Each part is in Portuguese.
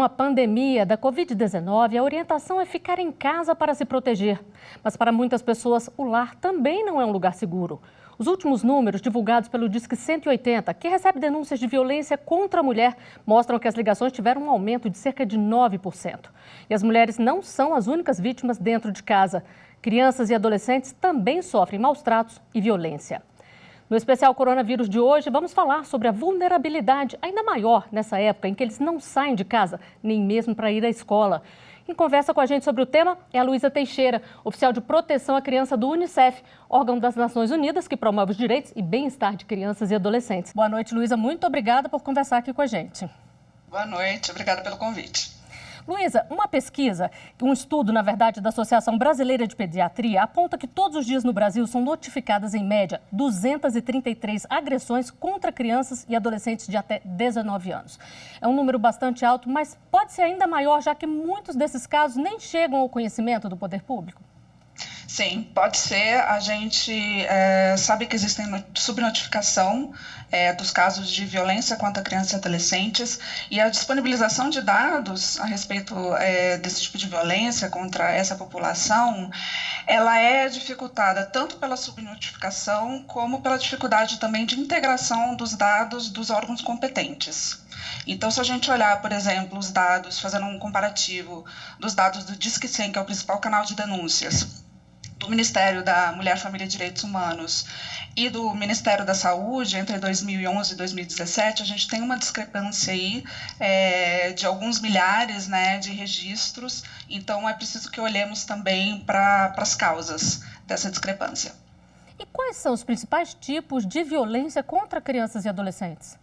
a pandemia da Covid-19, a orientação é ficar em casa para se proteger. Mas para muitas pessoas, o lar também não é um lugar seguro. Os últimos números divulgados pelo Disque 180, que recebe denúncias de violência contra a mulher, mostram que as ligações tiveram um aumento de cerca de 9%. E as mulheres não são as únicas vítimas dentro de casa. Crianças e adolescentes também sofrem maus tratos e violência. No especial Coronavírus de hoje, vamos falar sobre a vulnerabilidade ainda maior nessa época em que eles não saem de casa, nem mesmo para ir à escola. Quem conversa com a gente sobre o tema é a Luísa Teixeira, oficial de proteção à criança do Unicef, órgão das Nações Unidas que promove os direitos e bem-estar de crianças e adolescentes. Boa noite, Luísa. Muito obrigada por conversar aqui com a gente. Boa noite. Obrigada pelo convite. Luísa, uma pesquisa, um estudo, na verdade, da Associação Brasileira de Pediatria, aponta que todos os dias no Brasil são notificadas, em média, 233 agressões contra crianças e adolescentes de até 19 anos. É um número bastante alto, mas pode ser ainda maior, já que muitos desses casos nem chegam ao conhecimento do poder público. Sim, pode ser. A gente sabe que existe subnotificação dos casos de violência contra crianças e adolescentes, e a disponibilização de dados a respeito desse tipo de violência contra essa população, ela é dificultada tanto pela subnotificação como pela dificuldade também de integração dos dados dos órgãos competentes. Então, se a gente olhar, por exemplo, os dados, fazendo um comparativo dos dados do Disque 100, que é o principal canal de denúncias, do Ministério da Mulher, Família e Direitos Humanos e do Ministério da Saúde, entre 2011 e 2017, a gente tem uma discrepância aí de alguns milhares, né, de registros. Então, é preciso que olhemos também para as causas dessa discrepância. E quais são os principais tipos de violência contra crianças e adolescentes?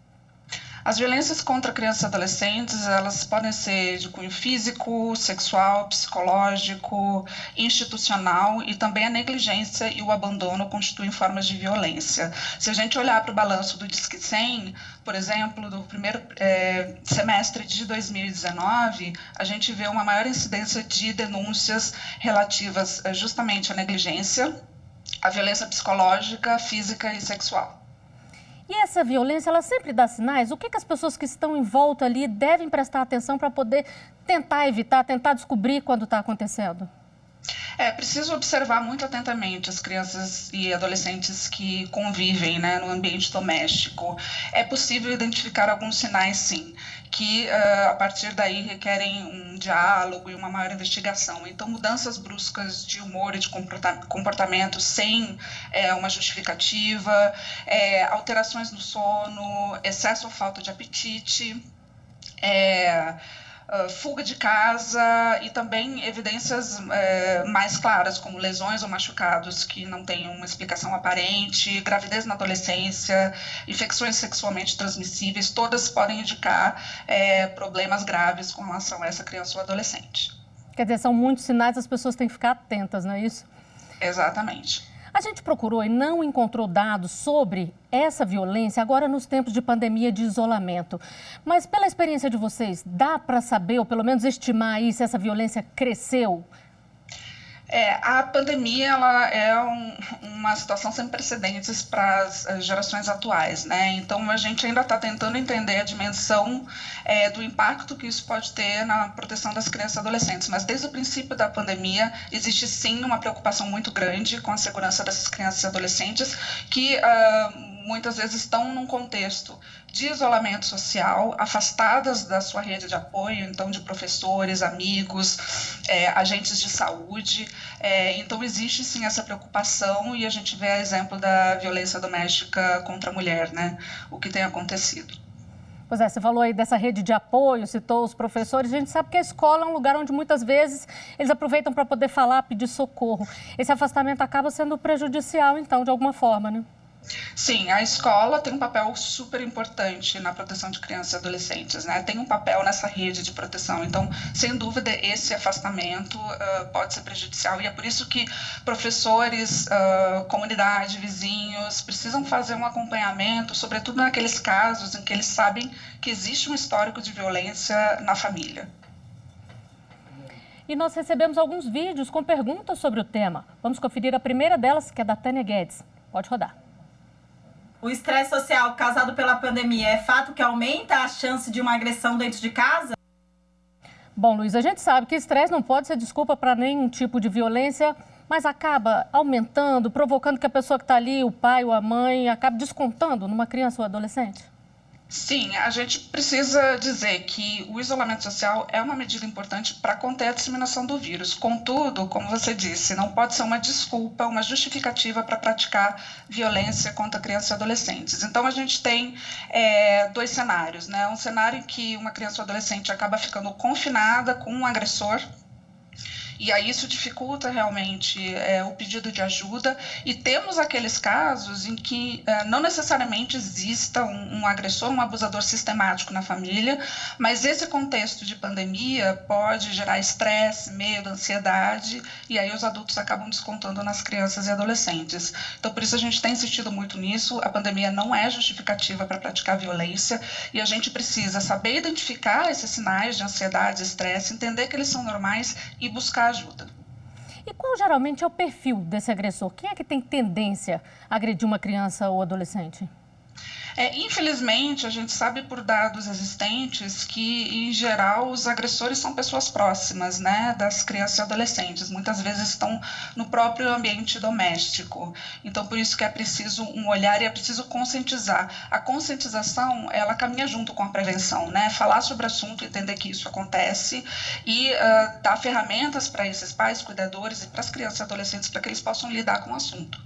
As violências contra crianças e adolescentes, elas podem ser de cunho físico, sexual, psicológico, institucional, e também a negligência e o abandono constituem formas de violência. Se a gente olhar para o balanço do Disque 100, por exemplo, do primeiro semestre de 2019, a gente vê uma maior incidência de denúncias relativas justamente à negligência, à violência psicológica, física e sexual. E essa violência, ela sempre dá sinais? O que as pessoas que estão em volta ali devem prestar atenção para poder tentar evitar, tentar descobrir quando está acontecendo? É preciso observar muito atentamente as crianças e adolescentes que convivem, né, no ambiente doméstico. É possível identificar alguns sinais, sim, que a partir daí requerem um diálogo e uma maior investigação. Então, mudanças bruscas de humor e de comportamento sem uma justificativa, alterações no sono, excesso ou falta de apetite, fuga de casa e também evidências mais claras, como lesões ou machucados que não têm uma explicação aparente, gravidez na adolescência, infecções sexualmente transmissíveis, todas podem indicar problemas graves com relação a essa criança ou adolescente. Quer dizer, são muitos sinais, as pessoas têm que ficar atentas, não é isso? Exatamente. A gente procurou e não encontrou dados sobre essa violência agora nos tempos de pandemia de isolamento. Mas pela experiência de vocês, dá para saber ou pelo menos estimar aí se essa violência cresceu? A pandemia ela é uma situação sem precedentes para as gerações atuais, né? Então, a gente ainda está tentando entender a dimensão do impacto que isso pode ter na proteção das crianças e adolescentes. Mas, desde o princípio da pandemia, existe, sim, uma preocupação muito grande com a segurança dessas crianças e adolescentes que muitas vezes estão num contexto de isolamento social, afastadas da sua rede de apoio, então de professores, amigos, agentes de saúde. Então existe sim essa preocupação e a gente vê exemplo da violência doméstica contra a mulher, né? O que tem acontecido. Pois é, você falou aí dessa rede de apoio, citou os professores. A gente sabe que a escola é um lugar onde muitas vezes eles aproveitam para poder falar, pedir socorro. Esse afastamento acaba sendo prejudicial, então, de alguma forma, né? Sim, a escola tem um papel super importante na proteção de crianças e adolescentes, né? Tem um papel nessa rede de proteção. Então, sem dúvida, esse afastamento pode ser prejudicial. E é por isso que professores, comunidade, vizinhos, precisam fazer um acompanhamento, sobretudo naqueles casos em que eles sabem que existe um histórico de violência na família. E nós recebemos alguns vídeos com perguntas sobre o tema. Vamos conferir a primeira delas, que é da Tânia Guedes. Pode rodar. O estresse social causado pela pandemia é fato que aumenta a chance de uma agressão dentro de casa? Bom, Luiz, a gente sabe que estresse não pode ser desculpa para nenhum tipo de violência, mas acaba aumentando, provocando que a pessoa que está ali, o pai ou a mãe, acabe descontando numa criança ou adolescente. Sim, a gente precisa dizer que o isolamento social é uma medida importante para conter a disseminação do vírus. Contudo, como você disse, não pode ser uma desculpa, uma justificativa para praticar violência contra crianças e adolescentes. Então, a gente tem dois cenários, né? Um cenário em que uma criança ou adolescente acaba ficando confinada com um agressor, e aí isso dificulta realmente o pedido de ajuda, e temos aqueles casos em que não necessariamente exista um agressor, um abusador sistemático na família, mas esse contexto de pandemia pode gerar estresse, medo, ansiedade, e aí os adultos acabam descontando nas crianças e adolescentes. Então, por isso a gente tem insistido muito nisso. A pandemia não é justificativa para praticar violência, e a gente precisa saber identificar esses sinais de ansiedade, estresse, entender que eles são normais e buscar ajuda. E qual geralmente é o perfil desse agressor? Quem é que tem tendência a agredir uma criança ou adolescente? Infelizmente, a gente sabe por dados existentes que, em geral, os agressores são pessoas próximas, né, das crianças e adolescentes. Muitas vezes estão no próprio ambiente doméstico. Então, por isso que é preciso um olhar e é preciso conscientizar. A conscientização, ela caminha junto com a prevenção, né? Falar sobre o assunto, entender que isso acontece e dar ferramentas para esses pais, cuidadores e para as crianças e adolescentes para que eles possam lidar com o assunto.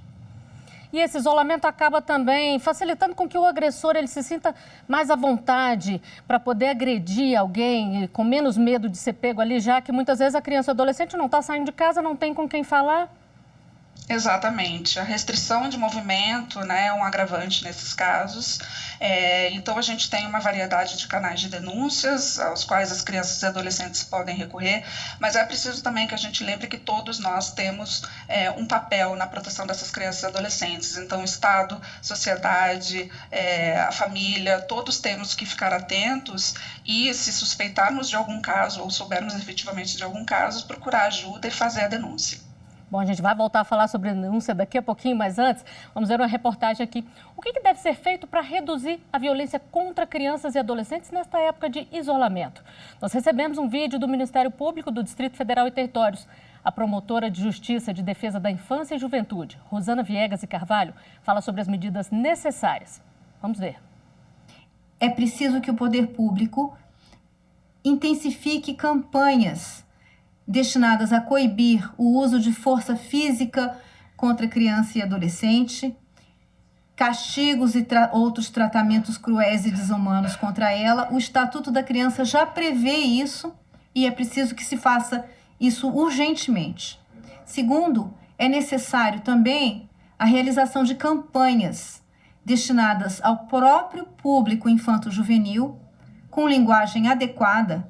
E esse isolamento acaba também facilitando com que o agressor ele se sinta mais à vontade para poder agredir alguém com menos medo de ser pego ali, já que muitas vezes a criança ou adolescente não está saindo de casa, não tem com quem falar. Exatamente. A restrição de movimento, né, é um agravante nesses casos. Então, a gente tem uma variedade de canais de denúncias aos quais as crianças e adolescentes podem recorrer, mas é preciso também que a gente lembre que todos nós temos um papel na proteção dessas crianças e adolescentes. Então, o Estado, sociedade, a família, todos temos que ficar atentos e, se suspeitarmos de algum caso ou soubermos efetivamente de algum caso, procurar ajuda e fazer a denúncia. Bom, a gente vai voltar a falar sobre a denúncia daqui a pouquinho, mas antes, vamos ver uma reportagem aqui. O que deve ser feito para reduzir a violência contra crianças e adolescentes nesta época de isolamento? Nós recebemos um vídeo do Ministério Público do Distrito Federal e Territórios. A promotora de Justiça de Defesa da Infância e Juventude, Rosana Viegas e Carvalho, fala sobre as medidas necessárias. Vamos ver. É preciso que o poder público intensifique campanhas destinadas a coibir o uso de força física contra criança e adolescente, castigos e outros tratamentos cruéis e desumanos contra ela. O Estatuto da Criança já prevê isso e é preciso que se faça isso urgentemente. Segundo, é necessário também a realização de campanhas destinadas ao próprio público infanto-juvenil, com linguagem adequada,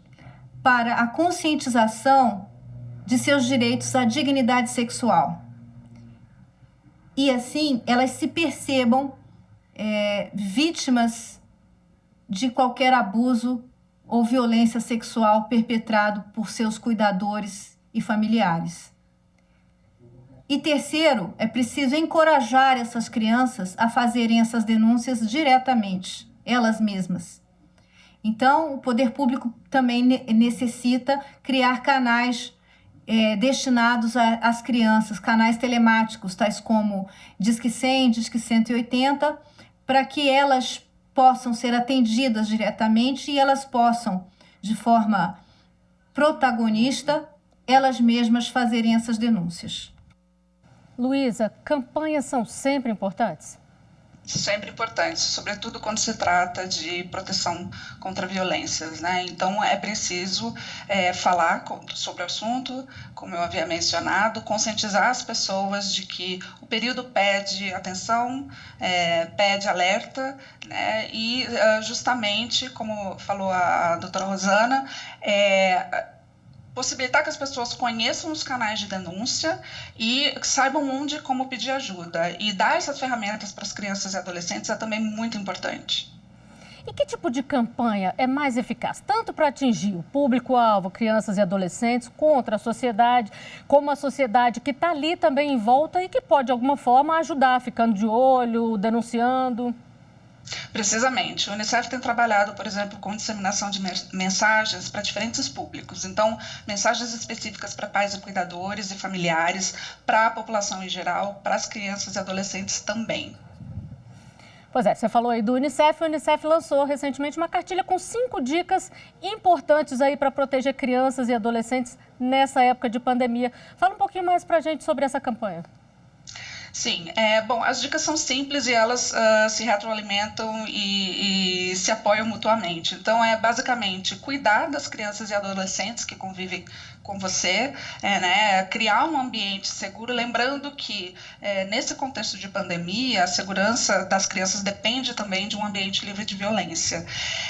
para a conscientização de seus direitos à dignidade sexual. E assim, elas se percebam vítimas de qualquer abuso ou violência sexual perpetrado por seus cuidadores e familiares. E terceiro, é preciso encorajar essas crianças a fazerem essas denúncias diretamente, elas mesmas. Então, o poder público também necessita criar canais destinados às crianças, canais telemáticos, tais como Disque 100, Disque 180, para que elas possam ser atendidas diretamente e elas possam, de forma protagonista, elas mesmas fazerem essas denúncias. Luísa, campanhas são sempre importantes? Sempre importante, sobretudo quando se trata de proteção contra violências, né? Então, é preciso falar sobre o assunto, como eu havia mencionado, conscientizar as pessoas de que o período pede atenção, pede alerta, né? E justamente, como falou a doutora Rosana, possibilitar que as pessoas conheçam os canais de denúncia e saibam onde e como pedir ajuda. E dar essas ferramentas para as crianças e adolescentes é também muito importante. E que tipo de campanha é mais eficaz, tanto para atingir o público-alvo, crianças e adolescentes, contra a sociedade, como a sociedade que está ali também em volta e que pode, de alguma forma, ajudar, ficando de olho, denunciando? Precisamente. O Unicef tem trabalhado, por exemplo, com disseminação de mensagens para diferentes públicos. Então, mensagens específicas para pais e cuidadores e familiares, para a população em geral, para as crianças e adolescentes também. Pois é, você falou aí do Unicef. O Unicef lançou recentemente uma cartilha com 5 dicas importantes aí para proteger crianças e adolescentes nessa época de pandemia. Fala um pouquinho mais para a gente sobre essa campanha. Sim, bom, as dicas são simples e elas se retroalimentam e se apoiam mutuamente. Então, é basicamente cuidar das crianças e adolescentes que convivem com você, né, criar um ambiente seguro, lembrando que nesse contexto de pandemia, a segurança das crianças depende também de um ambiente livre de violência.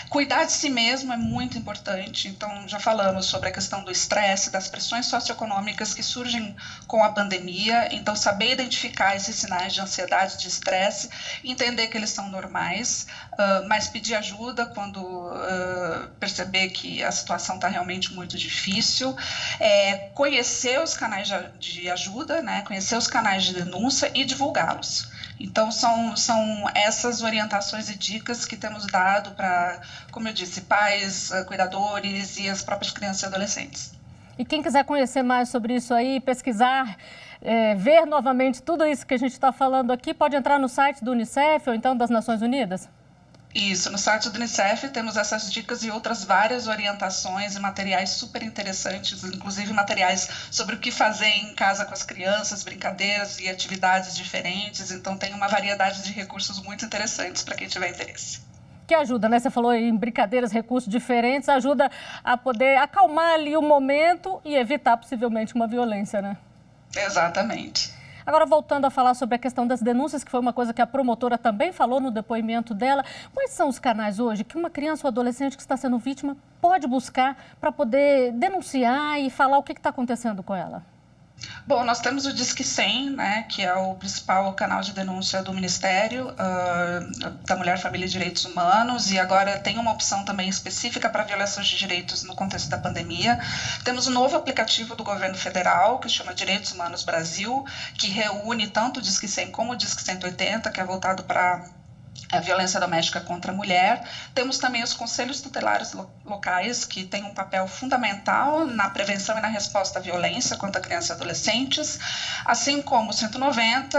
Cuidar de si mesmo é muito importante, então já falamos sobre a questão do estresse, das pressões socioeconômicas que surgem com a pandemia, então saber identificar esses sinais de ansiedade, de estresse, entender que eles são normais, mas pedir ajuda quando perceber que a situação está realmente muito difícil, conhecer os canais de ajuda, né, conhecer os canais de denúncia e divulgá-los. Então, são essas orientações e dicas que temos dado para, como eu disse, pais, cuidadores e as próprias crianças e adolescentes. E quem quiser conhecer mais sobre isso aí, pesquisar, ver novamente tudo isso que a gente está falando aqui, pode entrar no site do Unicef ou então das Nações Unidas? Isso, no site do Unicef temos essas dicas e outras várias orientações e materiais super interessantes, inclusive materiais sobre o que fazer em casa com as crianças, brincadeiras e atividades diferentes. Então tem uma variedade de recursos muito interessantes para quem tiver interesse. Que ajuda, né? Você falou em brincadeiras, recursos diferentes, ajuda a poder acalmar ali o momento e evitar possivelmente uma violência, né? Exatamente. Agora, voltando a falar sobre a questão das denúncias, que foi uma coisa que a promotora também falou no depoimento dela, quais são os canais hoje que uma criança ou adolescente que está sendo vítima pode buscar para poder denunciar e falar o que está acontecendo com ela? Bom, nós temos o Disque 100, né, que é o principal canal de denúncia do Ministério da Mulher, Família e Direitos Humanos, e agora tem uma opção também específica para violações de direitos no contexto da pandemia. Temos um novo aplicativo do governo federal, que chama Direitos Humanos Brasil, que reúne tanto o Disque 100 como o Disque 180, que é voltado para a violência doméstica contra a mulher. Temos também os conselhos tutelares locais, que têm um papel fundamental na prevenção e na resposta à violência contra crianças e adolescentes, assim como o 190,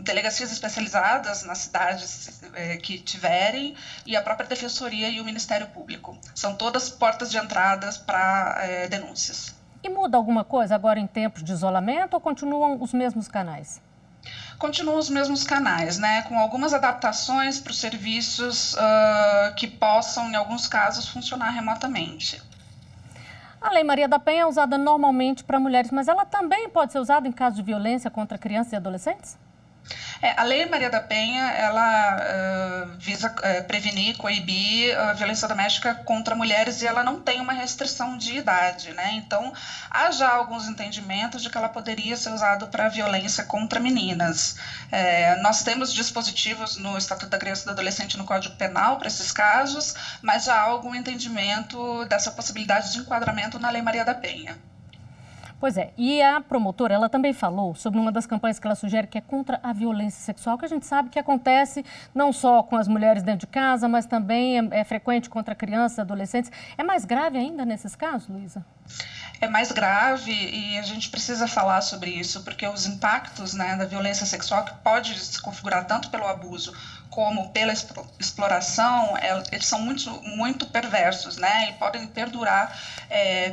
delegacias especializadas nas cidades que tiverem, e a própria Defensoria e o Ministério Público. São todas portas de entrada para denúncias. E muda alguma coisa agora em tempos de isolamento ou continuam os mesmos canais? Continuam os mesmos canais, né, com algumas adaptações para os serviços que possam, em alguns casos, funcionar remotamente. A Lei Maria da Penha é usada normalmente para mulheres, mas ela também pode ser usada em caso de violência contra crianças e adolescentes? A Lei Maria da Penha, ela visa prevenir, coibir a violência doméstica contra mulheres e ela não tem uma restrição de idade, né? Então, há já alguns entendimentos de que ela poderia ser usada para violência contra meninas. Nós temos dispositivos no Estatuto da Criança e do Adolescente no Código Penal para esses casos, mas já há algum entendimento dessa possibilidade de enquadramento na Lei Maria da Penha. Pois é, e a promotora, ela também falou sobre uma das campanhas que ela sugere, que é contra a violência sexual, que a gente sabe que acontece não só com as mulheres dentro de casa, mas também é frequente contra crianças e adolescentes. É mais grave ainda nesses casos, Luísa? É mais grave e a gente precisa falar sobre isso, porque os impactos, né, da violência sexual, que pode se configurar tanto pelo abuso como pela exploração, eles são muito perversos, né, e podem perdurar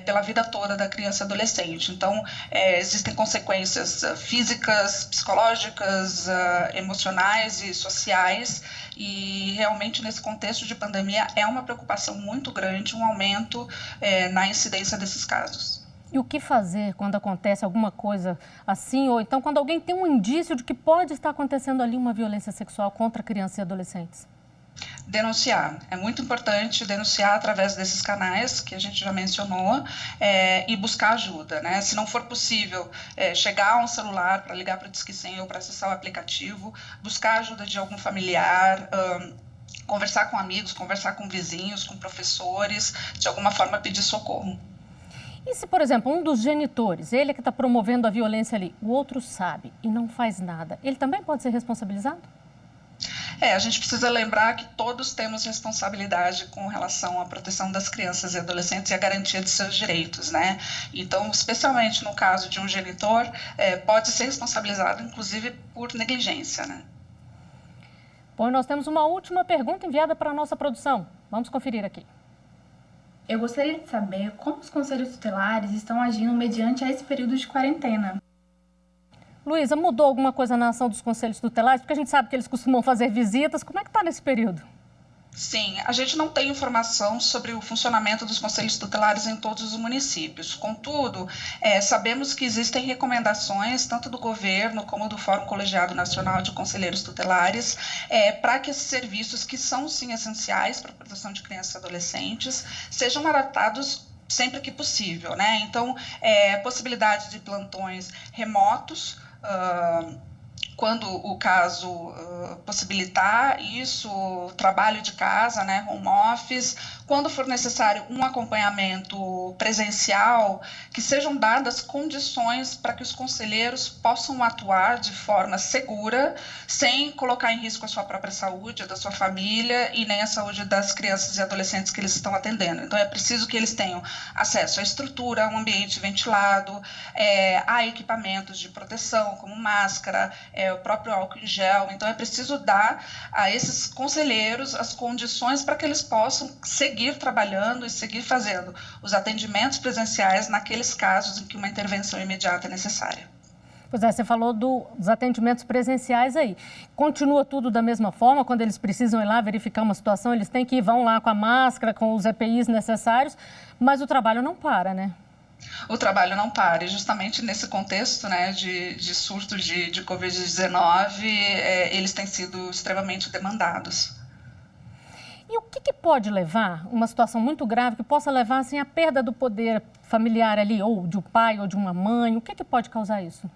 pela vida toda da criança e adolescente. Então, existem consequências físicas, psicológicas, emocionais e sociais, e realmente nesse contexto de pandemia é uma preocupação muito grande, um aumento na incidência desses casos. E o que fazer quando acontece alguma coisa assim, ou então quando alguém tem um indício de que pode estar acontecendo ali uma violência sexual contra crianças e adolescentes? Denunciar. É muito importante denunciar através desses canais que a gente já mencionou e buscar ajuda, né? Se não for possível chegar a um celular para ligar para o Disque 100 ou para acessar o aplicativo, buscar ajuda de algum familiar, conversar com amigos, conversar com vizinhos, com professores, de alguma forma pedir socorro. E se, por exemplo, um dos genitores, ele é que está promovendo a violência ali, o outro sabe e não faz nada, ele também pode ser responsabilizado? A gente precisa lembrar que todos temos responsabilidade com relação à proteção das crianças e adolescentes e a garantia de seus direitos, né? Então, especialmente no caso de um genitor, pode ser responsabilizado, inclusive, por negligência, né? Bom, nós temos uma última pergunta enviada para a nossa produção. Vamos conferir aqui. Eu gostaria de saber como os conselhos tutelares estão agindo mediante a esse período de quarentena. Luísa, mudou alguma coisa na ação dos conselhos tutelares? Porque a gente sabe que eles costumam fazer visitas. Como é que está nesse período? Sim, a gente não tem informação sobre o funcionamento dos conselhos tutelares em todos os municípios. Contudo, sabemos que existem recomendações, tanto do governo como do Fórum Colegiado Nacional de Conselheiros Tutelares, para que esses serviços, que são sim essenciais para a proteção de crianças e adolescentes, sejam adaptados sempre que possível, né? Então, possibilidade de plantões remotos, quando o caso possibilitar isso, trabalho de casa, né, home office, quando for necessário um acompanhamento presencial, que sejam dadas condições para que os conselheiros possam atuar de forma segura, sem colocar em risco a sua própria saúde, a da sua família e nem a saúde das crianças e adolescentes que eles estão atendendo. Então, é preciso que eles tenham acesso à estrutura, a um ambiente ventilado, a equipamentos de proteção, como máscara, o próprio álcool em gel. Então, é preciso dar a esses conselheiros as condições para que eles possam seguir trabalhando e seguir fazendo os atendimentos presenciais naqueles casos em que uma intervenção imediata é necessária. Pois é, você falou dos atendimentos presenciais aí. Continua tudo da mesma forma? Quando eles precisam ir lá verificar uma situação, eles têm que ir, vão lá com a máscara, com os EPIs necessários, mas o trabalho não para, né? O trabalho não para, e justamente nesse contexto, né, de surto de Covid-19, eles têm sido extremamente demandados. E o que pode levar, uma situação muito grave, que possa levar assim, à perda do poder familiar ali, ou de um pai ou de uma mãe? O que pode causar isso?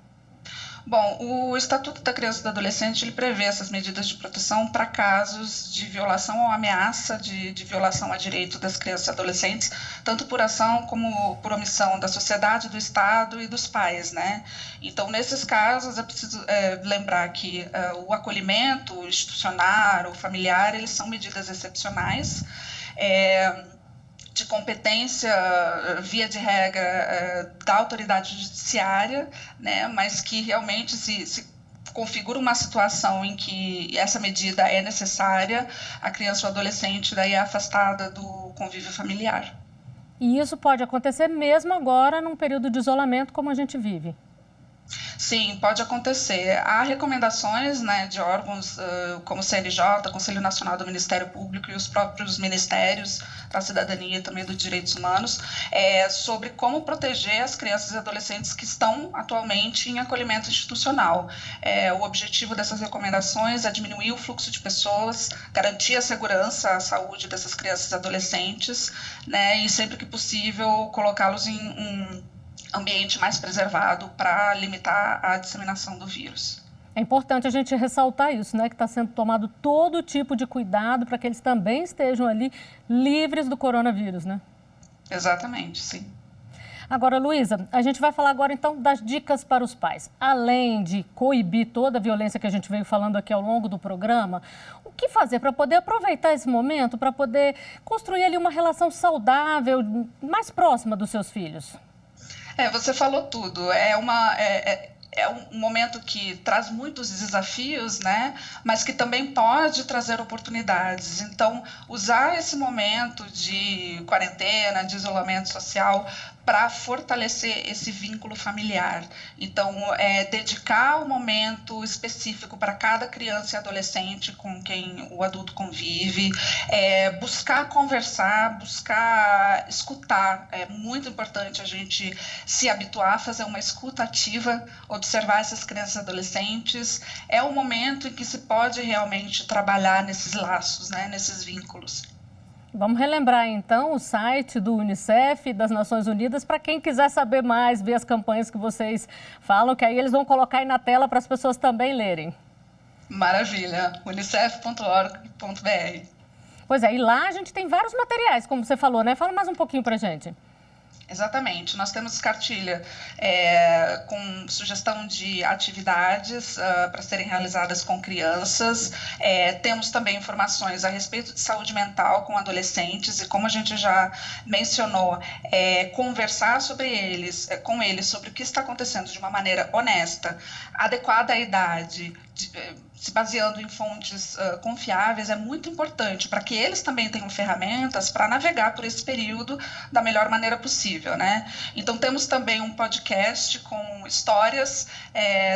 Bom, o Estatuto da Criança e do Adolescente ele prevê essas medidas de proteção para casos de violação ou ameaça de violação a direito das crianças e adolescentes, tanto por ação como por omissão da sociedade, do Estado e dos pais, né? Então, nesses casos, é preciso lembrar que o acolhimento institucional ou familiar, eles são medidas excepcionais, de competência, via de regra, da autoridade judiciária, né, mas que realmente se configura uma situação em que essa medida é necessária, a criança ou adolescente daí é afastada do convívio familiar. E isso pode acontecer mesmo agora, num período de isolamento como a gente vive? Sim, pode acontecer. Há recomendações, né, de órgãos como o CNJ, Conselho Nacional do Ministério Público e os próprios ministérios da cidadania e também dos direitos humanos, sobre como proteger as crianças e adolescentes que estão atualmente em acolhimento institucional. O objetivo dessas recomendações é diminuir o fluxo de pessoas, garantir a segurança, a saúde dessas crianças e adolescentes, né, e sempre que possível colocá-los em um ambiente mais preservado para limitar a disseminação do vírus. É importante a gente ressaltar isso, né? Que está sendo tomado todo tipo de cuidado para que eles também estejam ali livres do coronavírus, né? Exatamente, sim. Agora, Luísa, a gente vai falar agora então das dicas para os pais. Além de coibir toda a violência que a gente veio falando aqui ao longo do programa, o que fazer para poder aproveitar esse momento, para poder construir ali uma relação saudável, mais próxima dos seus filhos? Você falou tudo. É um momento que traz muitos desafios, né? Mas que também pode trazer oportunidades. Então, usar esse momento de quarentena, de isolamento social, para fortalecer esse vínculo familiar. Então, dedicar um momento específico para cada criança e adolescente com quem o adulto convive, buscar conversar, buscar escutar. É muito importante a gente se habituar a fazer uma escuta ativa, observar essas crianças e adolescentes. É o momento em que se pode realmente trabalhar nesses laços, né, nesses vínculos. Vamos relembrar, então, o site do Unicef, das Nações Unidas, para quem quiser saber mais, ver as campanhas que vocês falam, que aí eles vão colocar aí na tela para as pessoas também lerem. Maravilha, unicef.org.br. Pois é, e lá a gente tem vários materiais, como você falou, né? Fala mais um pouquinho para a gente. Exatamente, nós temos cartilha com sugestão de atividades para serem realizadas com crianças, temos também informações a respeito de saúde mental com adolescentes e, como a gente já mencionou, conversar com eles sobre o que está acontecendo de uma maneira honesta, adequada à idade, se baseando em fontes confiáveis, é muito importante para que eles também tenham ferramentas para navegar por esse período da melhor maneira possível, né? Então, temos também um podcast com histórias,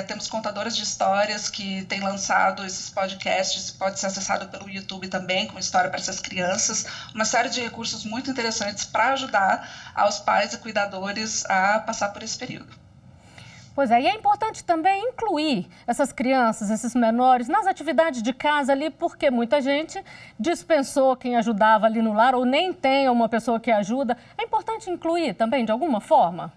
temos contadoras de histórias que têm lançado esses podcasts, pode ser acessado pelo YouTube também, com história para essas crianças, uma série de recursos muito interessantes para ajudar aos pais e cuidadores a passar por esse período. Pois é, e é importante também incluir essas crianças, esses menores, nas atividades de casa ali, porque muita gente dispensou quem ajudava ali no lar ou nem tem uma pessoa que ajuda. É importante incluir também, de alguma forma?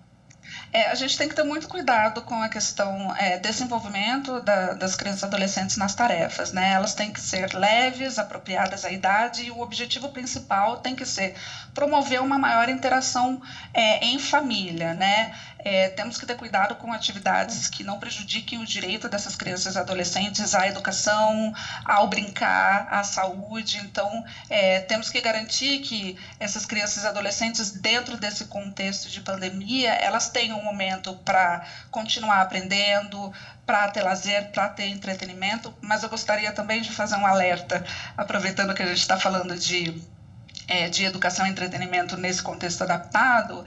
A gente tem que ter muito cuidado com a questão desse envolvimento das crianças e adolescentes nas tarefas, né? Elas têm que ser leves, apropriadas à idade, e o objetivo principal tem que ser promover uma maior interação em família, né? Temos que ter cuidado com atividades que não prejudiquem o direito dessas crianças e adolescentes à educação, ao brincar, à saúde. Então, temos que garantir que essas crianças e adolescentes, dentro desse contexto de pandemia, elas tenham um momento para continuar aprendendo, para ter lazer, para ter entretenimento, mas eu gostaria também de fazer um alerta, aproveitando que a gente está falando de educação e entretenimento nesse contexto adaptado,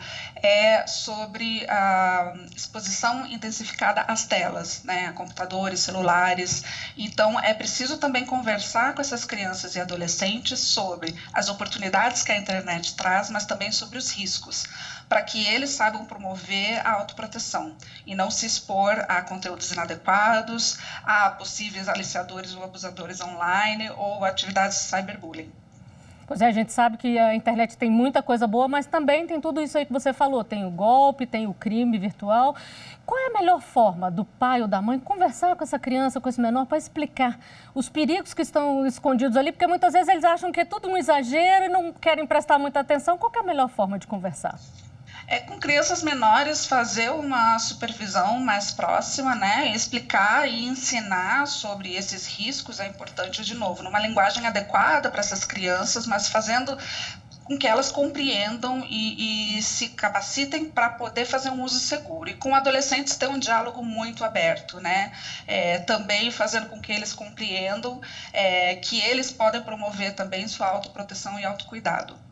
sobre a exposição intensificada às telas, né, a computadores, celulares. Então, é preciso também conversar com essas crianças e adolescentes sobre as oportunidades que a internet traz, mas também sobre os riscos, para que eles saibam promover a autoproteção e não se expor a conteúdos inadequados, a possíveis aliciadores ou abusadores online ou atividades de cyberbullying. Pois é, a gente sabe que a internet tem muita coisa boa, mas também tem tudo isso aí que você falou. Tem o golpe, tem o crime virtual. Qual é a melhor forma do pai ou da mãe conversar com essa criança, com esse menor, para explicar os perigos que estão escondidos ali? Porque muitas vezes eles acham que é tudo um exagero e não querem prestar muita atenção. Qual que é a melhor forma de conversar? Com crianças menores, fazer uma supervisão mais próxima, né? Explicar e ensinar sobre esses riscos é importante, de novo, numa linguagem adequada para essas crianças, mas fazendo com que elas compreendam e se capacitem para poder fazer um uso seguro. E com adolescentes ter um diálogo muito aberto, né? Também fazendo com que eles compreendam que eles podem promover também sua autoproteção e autocuidado.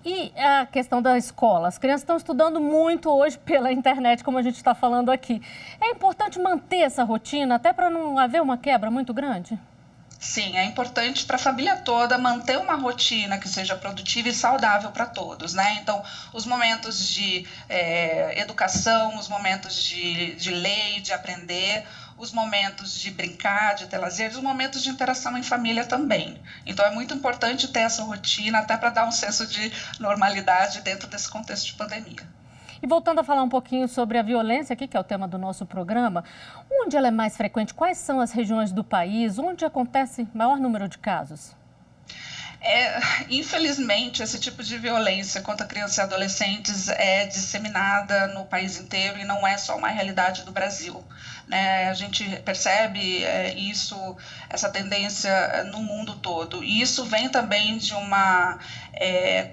E a questão da escola? As crianças estão estudando muito hoje pela internet, como a gente está falando aqui. É importante manter essa rotina, até para não haver uma quebra muito grande? Sim, é importante para a família toda manter uma rotina que seja produtiva e saudável para todos, né? Então, os momentos de educação, os momentos de ler, de aprender, os momentos de brincar, de ter lazer, os momentos de interação em família também. Então, é muito importante ter essa rotina, até para dar um senso de normalidade dentro desse contexto de pandemia. E voltando a falar um pouquinho sobre a violência aqui, que é o tema do nosso programa, onde ela é mais frequente? Quais são as regiões do país? Onde acontece maior número de casos? Infelizmente, esse tipo de violência contra crianças e adolescentes é disseminada no país inteiro e não é só uma realidade do Brasil, né? A gente percebe essa tendência no mundo todo. E isso vem também de uma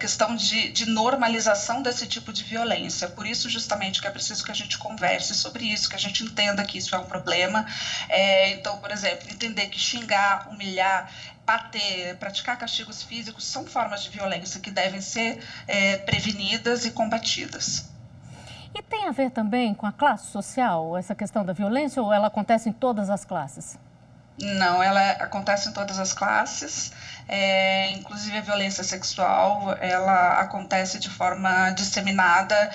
questão de normalização desse tipo de violência. Por isso, justamente, que é preciso que a gente converse sobre isso, que a gente entenda que isso é um problema. Então, por exemplo, entender que xingar, humilhar, bater, praticar castigos físicos são formas de violência que devem ser prevenidas e combatidas. E tem a ver também com a classe social, essa questão da violência, ou ela acontece em todas as classes? Não, ela acontece em todas as classes, inclusive a violência sexual, ela acontece de forma disseminada,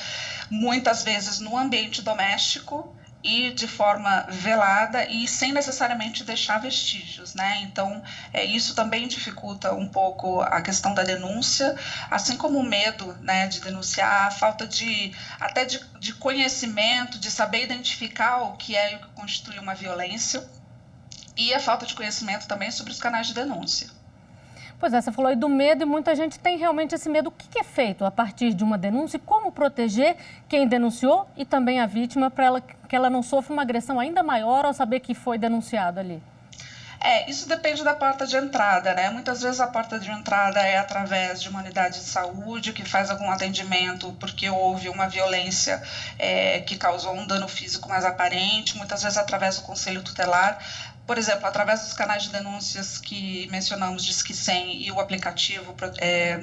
muitas vezes no ambiente doméstico, e de forma velada e sem necessariamente deixar vestígios, né? Então, isso também dificulta um pouco a questão da denúncia, assim como o medo, né, de denunciar, a falta de conhecimento, de saber identificar o que é e o que constitui uma violência, e a falta de conhecimento também sobre os canais de denúncia. Pois é, você falou aí do medo e muita gente tem realmente esse medo. O que é feito a partir de uma denúncia e como proteger quem denunciou e também a vítima para que ela não sofra uma agressão ainda maior ao saber que foi denunciado ali? Isso depende da porta de entrada, né? Muitas vezes a porta de entrada é através de uma unidade de saúde que faz algum atendimento porque houve uma violência que causou um dano físico mais aparente, muitas vezes através do conselho tutelar. Por exemplo, através dos canais de denúncias que mencionamos, Disque 100 e o aplicativo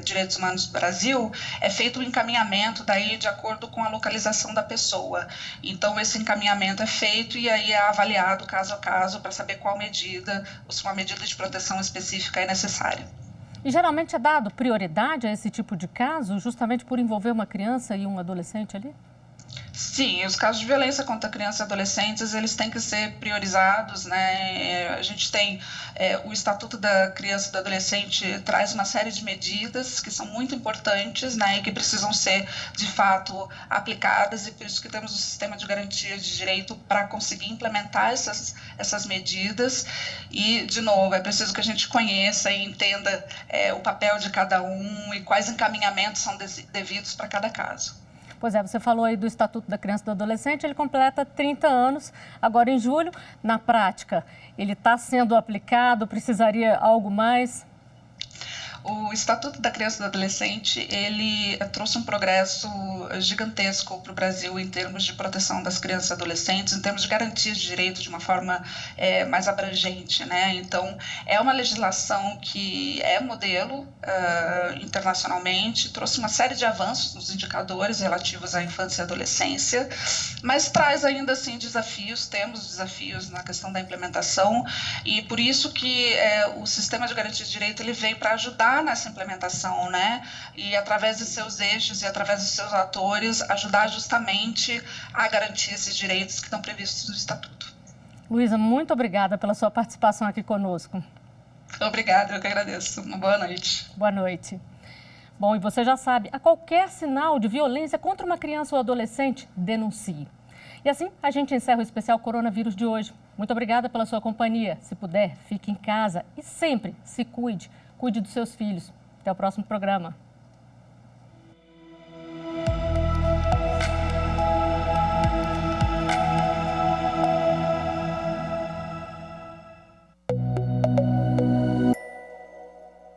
Direitos Humanos do Brasil, é feito o encaminhamento daí de acordo com a localização da pessoa. Então, esse encaminhamento é feito e aí é avaliado caso a caso para saber qual medida, ou se uma medida de proteção específica é necessária. E geralmente é dado prioridade a esse tipo de caso, justamente por envolver uma criança e um adolescente ali? Sim, os casos de violência contra crianças e adolescentes, eles têm que ser priorizados, né? A gente tem o Estatuto da Criança e do Adolescente traz uma série de medidas que são muito importantes, né? E que precisam ser, de fato, aplicadas e por isso que temos o sistema de garantia de direito para conseguir implementar essas medidas e, de novo, é preciso que a gente conheça e entenda o papel de cada um e quais encaminhamentos são devidos para cada caso. Pois é, você falou aí do Estatuto da Criança e do Adolescente, ele completa 30 anos, agora em julho. Na prática, ele está sendo aplicado, precisaria algo mais? O Estatuto da Criança e do Adolescente, ele trouxe um progresso gigantesco para o Brasil em termos de proteção das crianças e adolescentes, em termos de garantias de direito de uma forma mais abrangente, né? Então, é uma legislação que é modelo internacionalmente, trouxe uma série de avanços nos indicadores relativos à infância e adolescência, mas traz ainda assim desafios, temos desafios na questão da implementação e por isso que o sistema de garantia de direito ele vem para ajudar nessa implementação, né? E através de seus eixos e através dos seus atores, ajudar justamente a garantir esses direitos que estão previstos no Estatuto. Luísa, muito obrigada pela sua participação aqui conosco. Obrigada, eu que agradeço. Uma boa noite. Boa noite. Bom, e você já sabe, a qualquer sinal de violência contra uma criança ou adolescente, denuncie. E assim, a gente encerra o especial Coronavírus de hoje. Muito obrigada pela sua companhia. Se puder, fique em casa e sempre se cuide. Cuide dos seus filhos. Até o próximo programa.